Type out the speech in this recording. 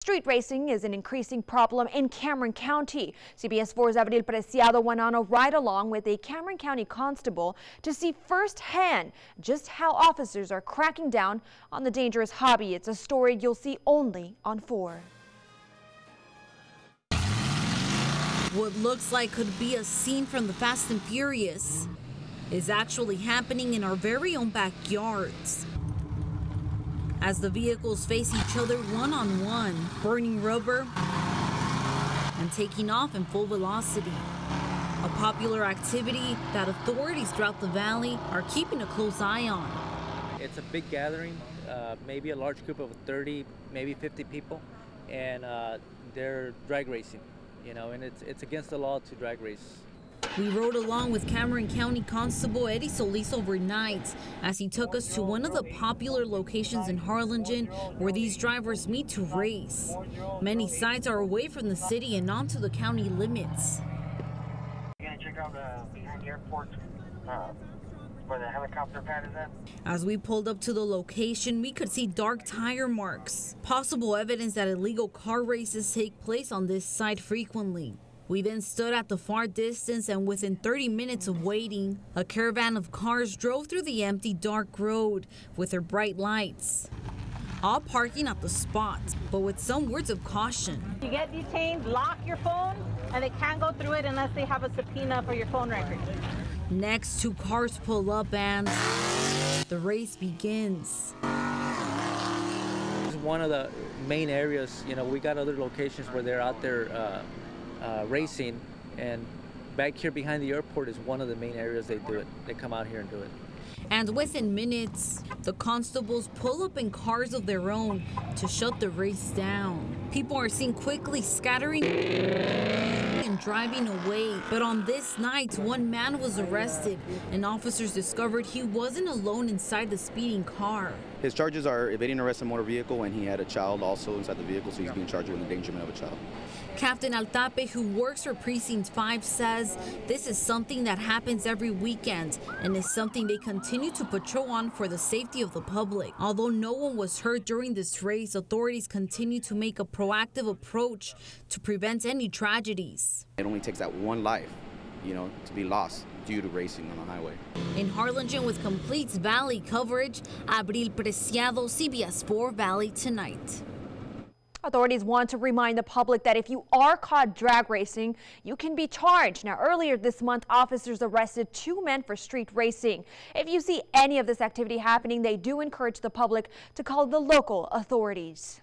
Street racing is an increasing problem in Cameron County. CBS 4's Abril Preciado went on a ride-along with a Cameron County constable to see firsthand just how officers are cracking down on the dangerous hobby. It's a story you'll see only on 4. What looks like could be a scene from the Fast and Furious is actually happening in our very own backyards. As the vehicles face each other one-on-one, burning rubber and taking off in full velocity. A popular activity that authorities throughout the valley are keeping a close eye on. It's a big gathering, maybe a large group of 30, maybe 50 people, and they're drag racing, and it's against the law to drag race. We rode along with Cameron County Constable Eddie Solis overnight as he took us to one of the popular locations in Harlingen where these drivers meet to race. Many sites are away from the city and onto the county limits. You're gonna check out the airport where the helicopter pad is at? As we pulled up to the location, we could see dark tire marks, possible evidence that illegal car races take place on this site frequently. We then stood at the far distance, and within 30 minutes of waiting, a caravan of cars drove through the empty, dark road with their bright lights, all parking at the spot, but with some words of caution. You get detained, lock your phone, and they can't go through it unless they have a subpoena for your phone record. Next, 2 cars pull up and the race begins. It's one of the main areas, we got other locations where they're out there racing, and back here behind the airport is one of the main areas they do it. They come out here and do it. And within minutes, the constables pull up in cars of their own to shut the race down. People are seen quickly scattering and driving away. But on this night, one man was arrested, and officers discovered he wasn't alone inside the speeding car. His charges are evading arrest in motor vehicle, and he had a child also inside the vehicle, so he's being charged with endangerment of a child. Captain Altape, who works for Precinct 5, says this is something that happens every weekend and is something they continue to patrol on for the safety of the public. Although no one was hurt during this race, authorities continue to make a proactive approach to prevent any tragedies. It only takes that one life, to be lost due to racing on the highway. In Harlingen with complete Valley coverage, Abril Preciado, CBS 4 Valley Tonight. Authorities want to remind the public that if you are caught drag racing, you can be charged. Now, earlier this month, officers arrested 2 men for street racing. If you see any of this activity happening, they do encourage the public to call the local authorities.